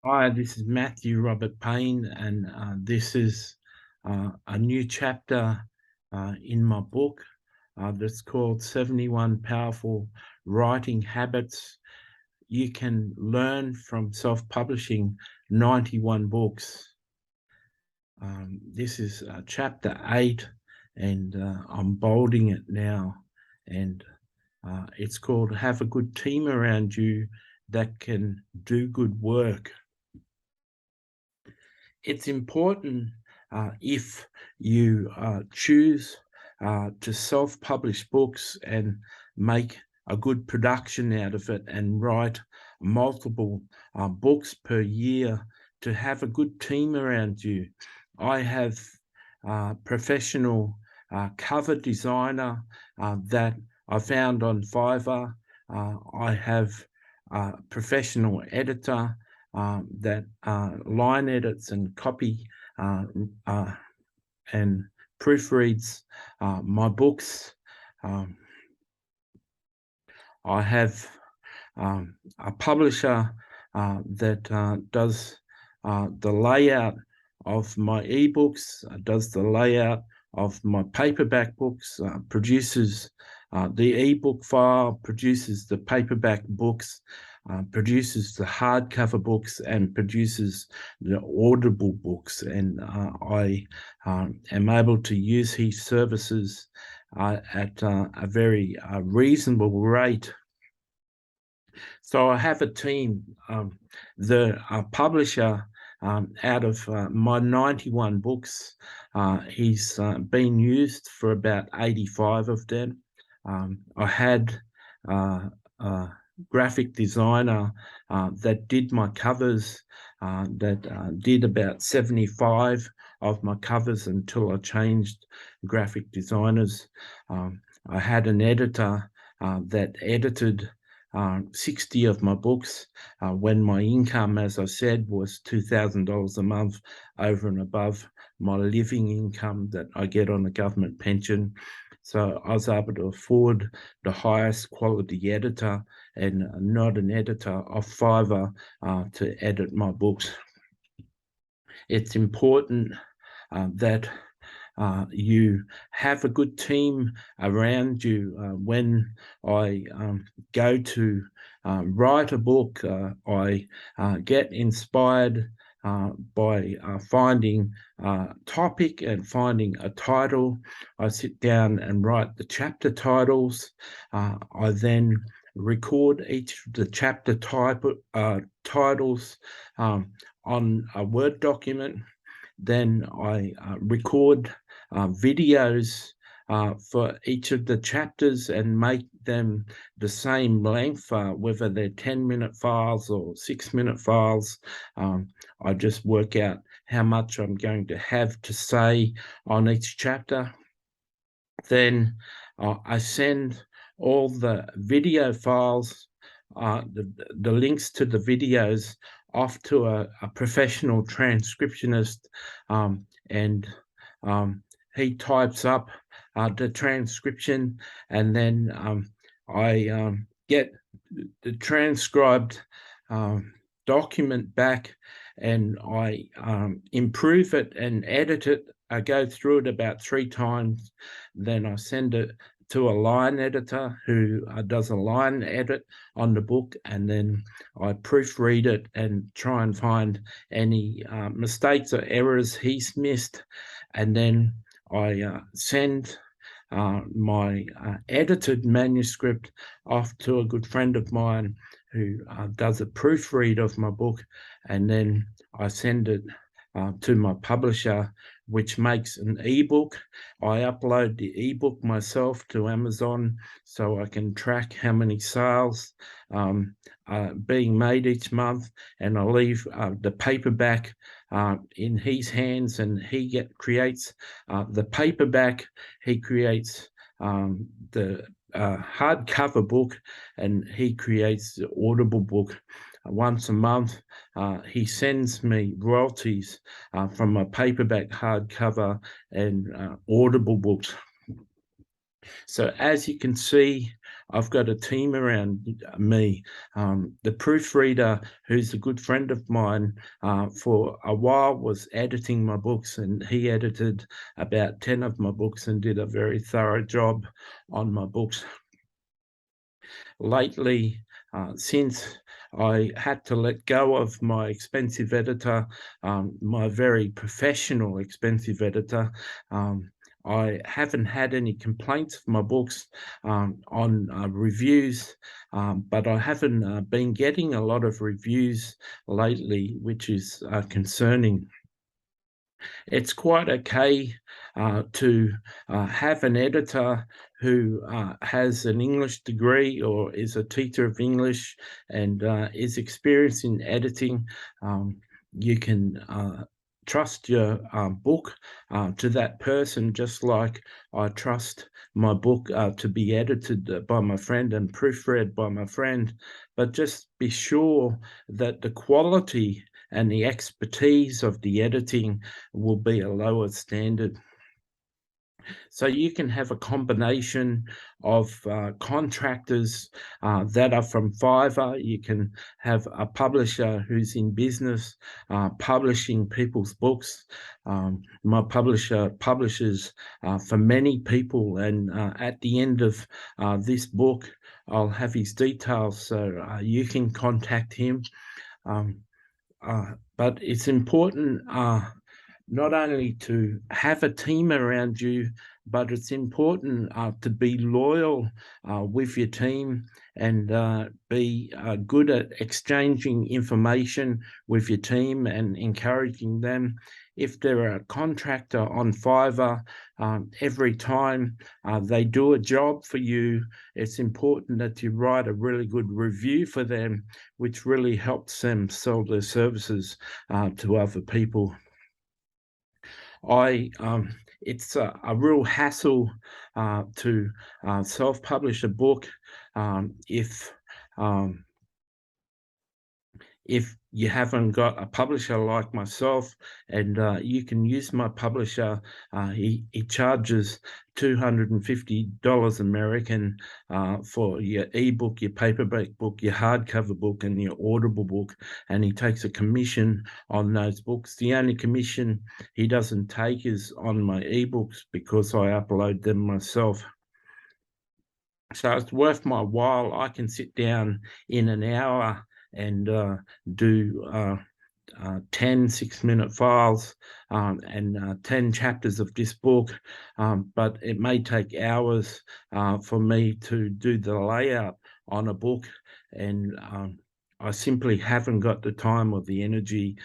Hi, this is Matthew Robert Payne, and this is a new chapter in my book that's called 71 Powerful Writing Habits You Can Learn from Self-Publishing 91 Books. This is chapter 8, and I'm bolding it now, and it's called Have a Good Team Around You That Can Do Good Work. It's important if you choose to self-publish books and make a good production out of it and write multiple books per year, to have a good team around you. I have a professional cover designer that I found on Fiverr. I have a professional editor that line edits and copy and proofreads my books. I have a publisher that does the layout of my ebooks, does the layout of my paperback books, produces the ebook file, produces the paperback books, produces the hardcover books, and produces the Audible books. And I am able to use his services at a very reasonable rate. So I have a team. The publisher, out of my 91 books, he's been used for about 85 of them. I had a graphic designer that did my covers, that did about 75 of my covers until I changed graphic designers. I had an editor that edited 60 of my books when my income, as I said, was $2,000 a month over and above my living income that I get on a government pension. So I was able to afford the highest quality editor and not an editor of Fiverr to edit my books. It's important that you have a good team around you. When I go to write a book, I get inspired by finding a topic and finding a title. I sit down and write the chapter titles. I then record each of the chapter titles on a Word document. Then I record videos for each of the chapters and make them the same length, whether they're 10-minute files or 6-minute files. I just work out how much I'm going to have to say on each chapter. Then I send all the video files, the links to the videos, off to a professional transcriptionist, and he types up the transcription, and then I get the transcribed document back, and I improve it and edit it. I go through it about 3 times. Then I send it to a line editor who does a line edit on the book, and then I proofread it and try and find any mistakes or errors he's missed. And then I send my edited manuscript off to a good friend of mine who does a proofread of my book, and then I send it to my publisher, which makes an ebook. I upload the ebook myself to Amazon so I can track how many sales are being made each month, and I leave the paperback in his hands, and he creates the paperback. He creates the hardcover book, and he creates the Audible book. Once a month, he sends me royalties from my paperback, hardcover, and Audible books. So as you can see, I've got a team around me. The proofreader, who's a good friend of mine, for a while was editing my books, and he edited about 10 of my books and did a very thorough job on my books. Lately, since I had to let go of my expensive editor, my very professional expensive editor, I haven't had any complaints of my books on reviews, but I haven't been getting a lot of reviews lately, which is concerning. It's quite okay to have an editor who has an English degree or is a teacher of English and is experienced in editing. You can trust your book to that person, just like I trust my book to be edited by my friend and proofread by my friend. But just be sure that the quality and the expertise of the editing will be a lower standard. So you can have a combination of contractors that are from Fiverr. You can have a publisher who's in business publishing people's books. My publisher publishes for many people, and at the end of this book, I'll have his details so you can contact him. But it's important not only to have a team around you, but it's important to be loyal with your team and be good at exchanging information with your team and encouraging them. If they're a contractor on Fiverr, every time they do a job for you, it's important that you write a really good review for them, which really helps them sell their services to other people. It's a real hassle to self-publish a book if you haven't got a publisher like myself, and you can use my publisher. He charges $250 American for your ebook, your paperback book, your hardcover book, and your Audible book, and he takes a commission on those books. The only commission he doesn't take is on my ebooks because I upload them myself. So it's worth my while. I can sit down in an hour and do 10 6-minute files and 10 chapters of this book, but it may take hours for me to do the layout on a book, and I simply haven't got the time or the energy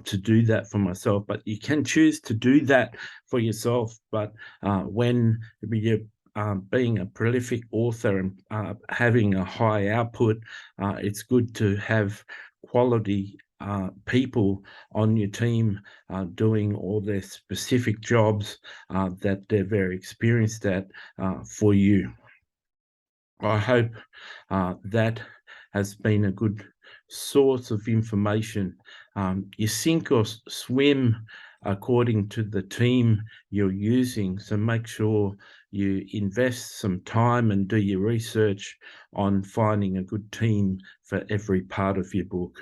to do that for myself. But you can choose to do that for yourself. But when you're being a prolific author and having a high output, it's good to have quality people on your team doing all their specific jobs that they're very experienced at for you. I hope that has been a good source of information. You sink or swim according to the team you're using, so make sure you invest some time and do your research on finding a good team for every part of your book.